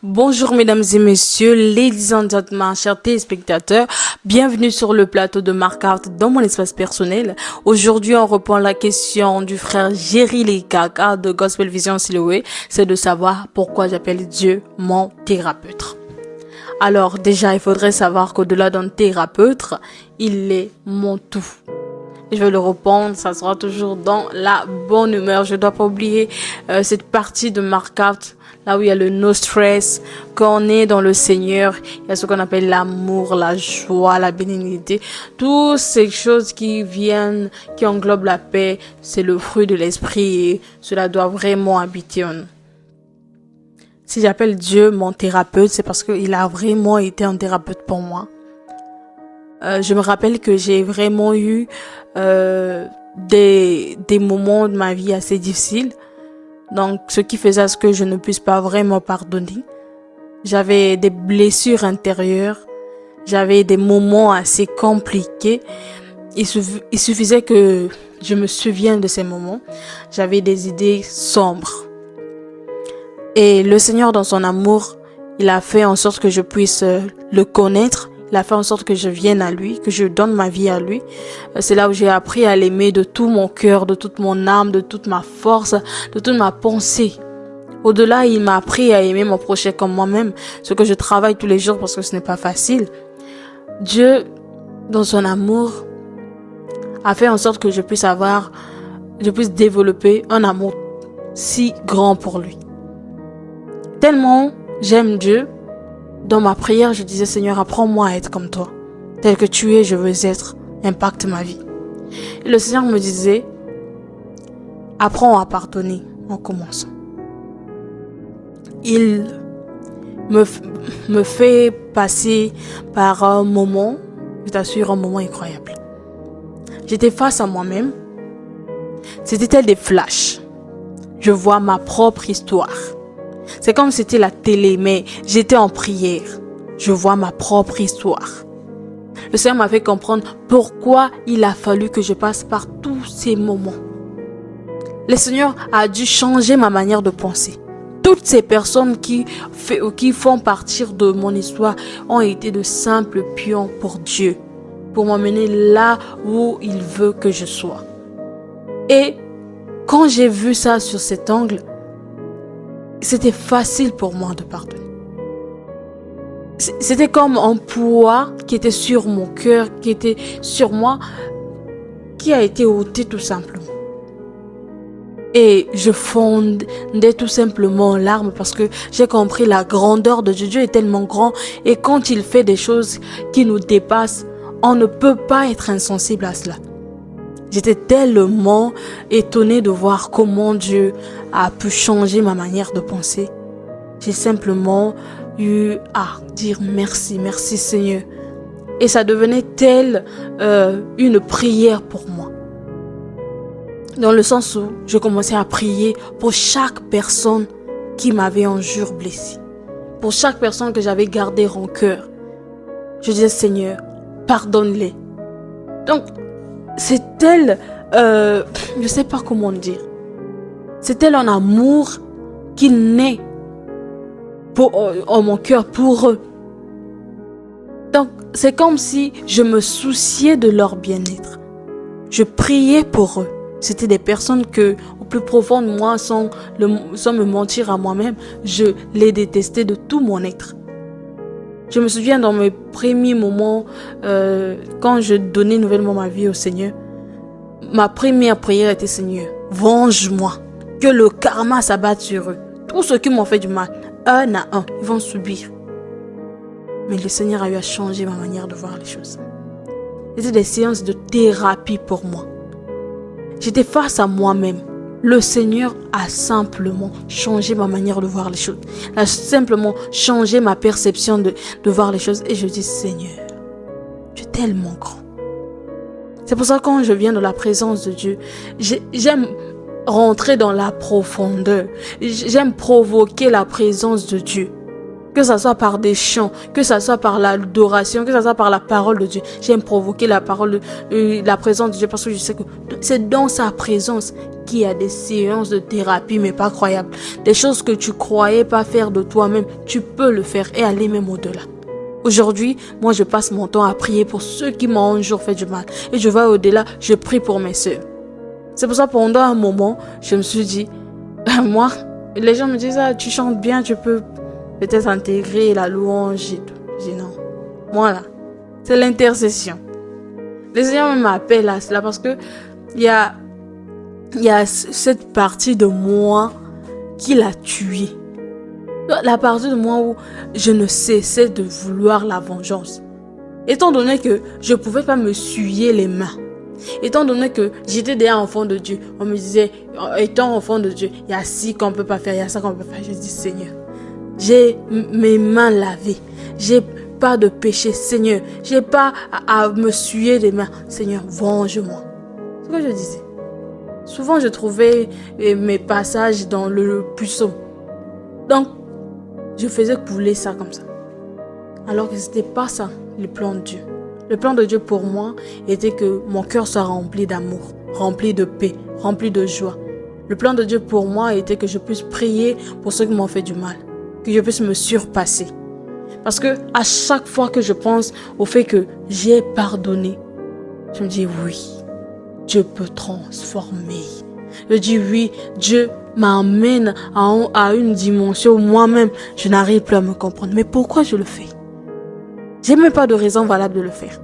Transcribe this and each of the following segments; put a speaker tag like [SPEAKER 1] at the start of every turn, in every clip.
[SPEAKER 1] Bonjour mesdames et messieurs, ladies and gentlemen, chers téléspectateurs, bienvenue sur le plateau de Markout dans mon espace personnel. Aujourd'hui, on reprend la question du frère Jerry Lekaka de Gospel Vision Siloé, c'est de savoir pourquoi j'appelle Dieu mon thérapeute. Alors déjà, il faudrait savoir qu'au-delà d'un thérapeute, il est mon tout. Je vais le répondre, ça sera toujours dans la bonne humeur. Je dois pas oublier cette partie de Markout, là où il y a le no stress. Quand on est dans le Seigneur, il y a ce qu'on appelle l'amour, la joie, la bénignité. Toutes ces choses qui viennent, qui englobent la paix, c'est le fruit de l'esprit et cela doit vraiment habiter en nous. Si j'appelle Dieu mon thérapeute, c'est parce qu'il a vraiment été un thérapeute pour moi. Je me rappelle que j'ai vraiment eu des moments de ma vie assez difficiles. Donc, ce qui faisait à ce que je ne puisse pas vraiment pardonner. J'avais des blessures intérieures. J'avais des moments assez compliqués. Il suffisait que je me souvienne de ces moments. J'avais des idées sombres. Et le Seigneur, dans son amour, il a fait en sorte que je puisse le connaître. Il a fait en sorte que je vienne à lui, que je donne ma vie à lui. C'est là où j'ai appris à l'aimer de tout mon cœur, de toute mon âme, de toute ma force, de toute ma pensée. Au-delà, il m'a appris à aimer mon prochain comme moi-même, ce que je travaille tous les jours parce que ce n'est pas facile. Dieu, dans son amour, a fait en sorte que je puisse développer un amour si grand pour lui. Tellement j'aime Dieu. Dans ma prière, je disais, Seigneur, apprends-moi à être comme toi. Tel que tu es, je veux être. Impacte ma vie. Et le Seigneur me disait, apprends à pardonner en commençant. Il me fait passer par un moment, je t'assure, un moment incroyable. J'étais face à moi-même. C'était tel des flashs. Je vois ma propre histoire. C'est comme si c'était la télé, mais j'étais en prière. Je vois ma propre histoire. Le Seigneur m'a fait comprendre pourquoi il a fallu que je passe par tous ces moments. Le Seigneur a dû changer ma manière de penser. Toutes ces personnes qui font partir de mon histoire ont été de simples pions pour Dieu, pour m'emmener là où il veut que je sois. Et quand j'ai vu ça sur cet angle, c'était facile pour moi de pardonner. C'était comme un poids qui était sur mon cœur, qui était sur moi, qui a été ôté tout simplement. Et je fondais tout simplement en larmes parce que j'ai compris la grandeur de Dieu. Dieu est tellement grand et quand il fait des choses qui nous dépassent, on ne peut pas être insensible à cela. J'étais tellement étonnée de voir comment Dieu a pu changer ma manière de penser. J'ai simplement eu à dire merci, merci Seigneur. Et ça devenait tel une prière pour moi. Dans le sens où je commençais à prier pour chaque personne qui m'avait un jour blessé. Pour chaque personne que j'avais gardé rancœur. Je disais Seigneur, pardonne-les. Donc, c'est tel, je sais pas comment dire. C'est tel un amour qui naît en mon cœur pour eux. Donc, c'est comme si je me souciais de leur bien-être. Je priais pour eux. C'était des personnes que, au plus profond de moi, sans me mentir à moi-même, je les détestais de tout mon être. Je me souviens dans mes premiers moments, quand je donnais nouvellement ma vie au Seigneur, ma première prière était Seigneur, venge-moi, que le karma s'abatte sur eux. Tous ceux qui m'ont fait du mal, un à un, ils vont subir. Mais le Seigneur a eu à changer ma manière de voir les choses. C'était des séances de thérapie pour moi. J'étais face à moi-même. Le Seigneur a simplement changé ma manière de voir les choses. Il a simplement changé ma perception de voir les choses. Et je dis, Seigneur, tu es tellement grand. C'est pour ça que quand je viens dans la présence de Dieu, j'aime rentrer dans la profondeur. J'aime provoquer la présence de Dieu. Que ça soit par des chants, que ça soit par l'adoration, que ça soit par la parole de Dieu. J'aime provoquer la présence de Dieu parce que je sais que c'est dans sa présence qu'il y a des séances de thérapie, mais pas croyables. Des choses que tu croyais pas faire de toi-même, tu peux le faire et aller même au-delà. Aujourd'hui, moi, je passe mon temps à prier pour ceux qui m'ont un jour fait du mal. Et je vais au-delà, je prie pour mes sœurs. C'est pour ça, pendant un moment, je me suis dit, moi, les gens me disent, ah, tu chantes bien, tu peux peut-être intégrer la louange et tout. Je dis non. Moi, là, c'est l'intercession. Les Seigneurs m'appellent à cela parce que il y a cette partie de moi qui l'a tué. La partie de moi où je ne cessais de vouloir la vengeance. Étant donné que je ne pouvais pas me souiller les mains. Étant donné que j'étais déjà enfant de Dieu. On me disait, étant enfant de Dieu, il y a ci qu'on ne peut pas faire, il y a ça qu'on ne peut pas faire. Je dis, Seigneur, j'ai mes mains lavées. J'ai pas de péché, Seigneur. J'ai pas à me souiller les mains. Seigneur, venge-moi. C'est ce que je disais. Souvent, je trouvais mes passages dans le psaume. Donc, je faisais couler ça comme ça. Alors que c'était pas ça, le plan de Dieu. Le plan de Dieu pour moi était que mon cœur soit rempli d'amour, rempli de paix, rempli de joie. Le plan de Dieu pour moi était que je puisse prier pour ceux qui m'ont fait du mal. Que je puisse me surpasser. Parce que à chaque fois que je pense au fait que j'ai pardonné, je me dis oui, Dieu peut transformer. Je dis oui, Dieu m'amène à une dimension où moi-même, je n'arrive plus à me comprendre. Mais pourquoi je le fais? J'ai même pas de raison valable de le faire.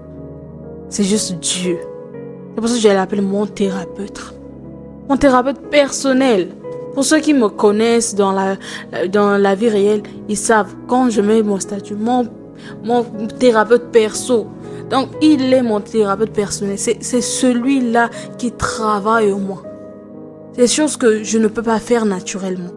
[SPEAKER 1] C'est juste Dieu. C'est pour ça que je l'appelle mon thérapeute. Mon thérapeute personnel. Pour ceux qui me connaissent dans la vie réelle, ils savent quand je mets mon statut, mon thérapeute perso. Donc, il est mon thérapeute personnel. C'est celui-là qui travaille au moi. C'est des choses que je ne peux pas faire naturellement.